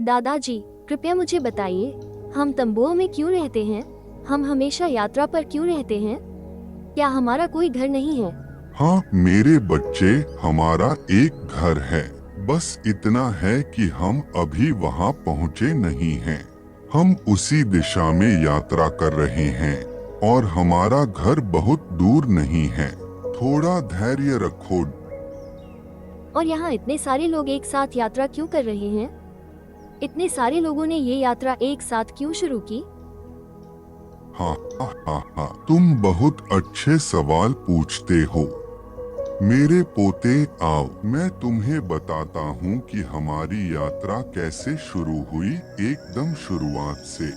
दादाजी, कृपया मुझे बताइए, हम तंबुओं में क्यों रहते हैं? हम हमेशा यात्रा पर क्यों रहते हैं? क्या हमारा कोई घर नहीं है? हाँ मेरे बच्चे, हमारा एक घर है। बस इतना है कि हम अभी वहाँ पहुँचे नहीं हैं। हम उसी दिशा में यात्रा कर रहे हैं और हमारा घर बहुत दूर नहीं है। थोड़ा धैर्य रखो। और यहाँ इतने सारे लोग एक साथ यात्रा क्यों कर रहे हैं? इतने सारे लोगों ने ये यात्रा एक साथ क्यों शुरू की? हाँ हाँ हाँ हाँ, तुम बहुत अच्छे सवाल पूछते हो। मेरे पोते, आओ मैं तुम्हें बताता हूँ कि हमारी यात्रा कैसे शुरू हुई। एकदम शुरुआत से।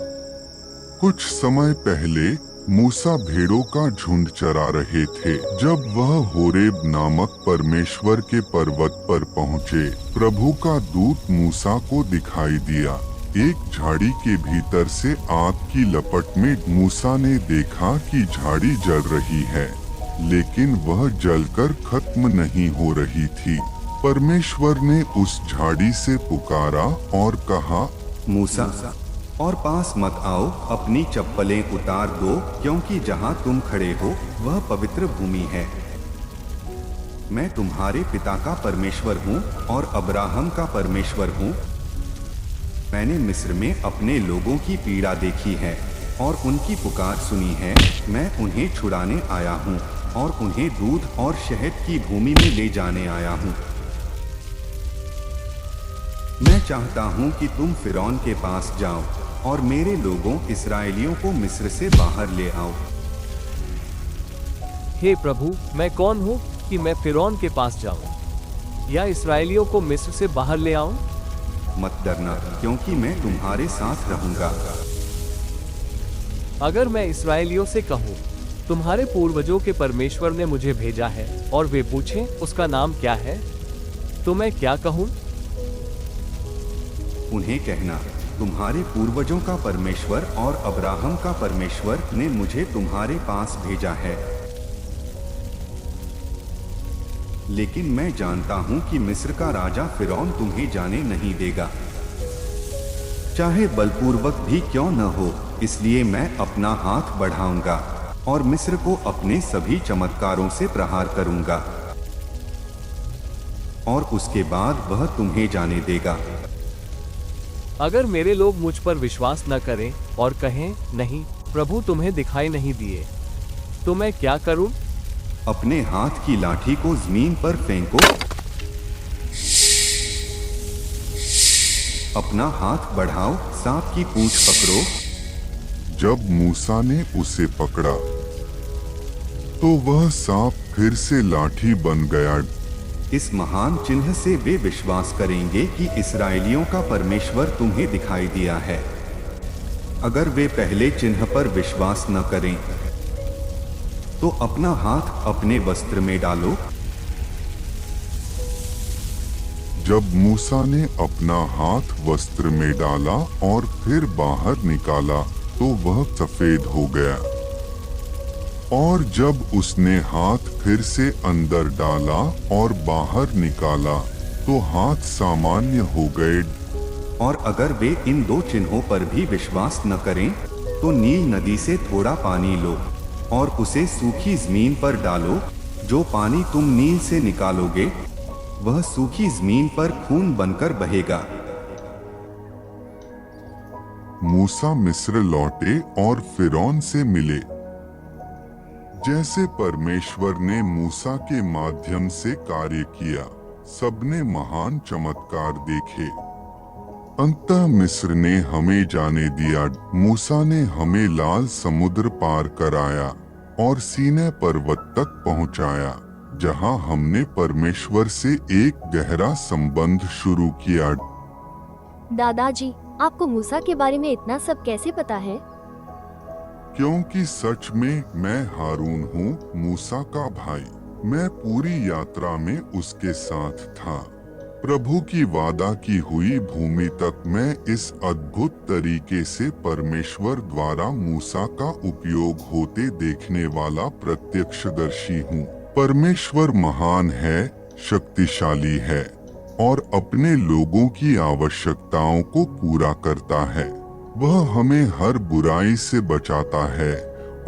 कुछ समय पहले मूसा भेड़ों का झुंड चरा रहे थे। जब वह होरेब नामक परमेश्वर के पर्वत पर पहुँचे, प्रभु का दूत मूसा को दिखाई दिया। एक झाड़ी के भीतर से आग की लपट में मूसा ने देखा कि झाड़ी जल रही है, लेकिन वह जलकर खत्म नहीं हो रही थी। परमेश्वर ने उस झाड़ी से पुकारा और कहा, मूसा, और पास मत आओ, अपनी चप्पलें उतार दो, क्योंकि जहाँ तुम खड़े हो वह पवित्र भूमि है। मैं तुम्हारे पिता का परमेश्वर हूँ और अब्राहम का परमेश्वर हूँ। मैंने मिस्र में अपने लोगों की पीड़ा देखी है और उनकी पुकार सुनी है। मैं उन्हें छुड़ाने आया हूँ और उन्हें दूध और शहद की भूमि में ले जाने आया हूँ। मैं चाहता हूँ कि तुम फिरौन के पास जाओ और मेरे लोगों इस्राएलियों को मिस्र से बाहर ले आओ। हे प्रभु, मैं कौन हूँ कि मैं फिरौन के पास जाऊँ या इस्राएलियों को मिस्र से बाहर ले आऊँ? मत डरना, क्योंकि मैं तुम्हारे साथ रहूँगा। अगर मैं इस्राएलियों से कहूँ, तुम्हारे पूर्वजों के परमेश्वर ने मुझे भेजा है, और वे पूछें उसका नाम क्या है, तो मैं क्या कहूँ? उन्हें कहना, तुम्हारे पूर्वजों का परमेश्वर और अब्राहम का परमेश्वर ने मुझे तुम्हारे पास भेजा है। लेकिन मैं जानता हूं कि मिस्र का राजा फिरौन तुम्हें जाने नहीं देगा, चाहे बलपूर्वक भी क्यों न हो। इसलिए मैं अपना हाथ बढ़ाऊंगा और मिस्र को अपने सभी चमत्कारों से प्रहार करूंगा, और उसके बाद वह तुम्हें जाने देगा। अगर मेरे लोग मुझ पर विश्वास न करें और कहें, नहीं, प्रभु तुम्हें दिखाई नहीं दिए, तो मैं क्या करूं? अपने हाथ की लाठी को जमीन पर फेंको। अपना हाथ बढ़ाओ, सांप की पूंछ पकड़ो। जब मूसा ने उसे पकड़ा तो वह सांप फिर से लाठी बन गया। इस महान चिन्ह से वे विश्वास करेंगे कि इस्राएलियों का परमेश्वर तुम्हें दिखाई दिया है। अगर वे पहले चिन्ह पर विश्वास न करें, तो अपना हाथ अपने वस्त्र में डालो। जब मूसा ने अपना हाथ वस्त्र में डाला और फिर बाहर निकाला, तो वह सफेद हो गया। और जब उसने हाथ फिर से अंदर डाला और बाहर निकाला, तो हाथ सामान्य हो गए। और अगर वे इन दो चिन्हों पर भी विश्वास न करें, तो नील नदी से थोड़ा पानी लो और उसे सूखी जमीन पर डालो। जो पानी तुम नील से निकालोगे, वह सूखी जमीन पर खून बनकर बहेगा। मूसा मिस्र लौटे और फिरौन से मिले। जैसे परमेश्वर ने मूसा के माध्यम से कार्य किया, सबने महान चमत्कार देखे। अंततः मिस्र ने हमें जाने दिया। मूसा ने हमें लाल समुद्र पार कराया और सीनै पर्वत तक पहुंचाया, जहां हमने परमेश्वर से एक गहरा संबंध शुरू किया। दादाजी, आपको मूसा के बारे में इतना सब कैसे पता है? क्योंकि सच में मैं हारून हूँ, मूसा का भाई। मैं पूरी यात्रा में उसके साथ था। प्रभु की वादा की हुई भूमि तक मैं इस अद्भुत तरीके से परमेश्वर द्वारा मूसा का उपयोग होते देखने वाला प्रत्यक्षदर्शी हूँ। परमेश्वर महान है, शक्तिशाली है और अपने लोगों की आवश्यकताओं को पूरा करता है। वह हमें हर बुराई से बचाता है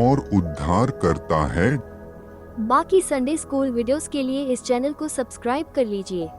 और उद्धार करता है। बाकी संडे स्कूल वीडियोस के लिए इस चैनल को सब्सक्राइब कर लीजिए।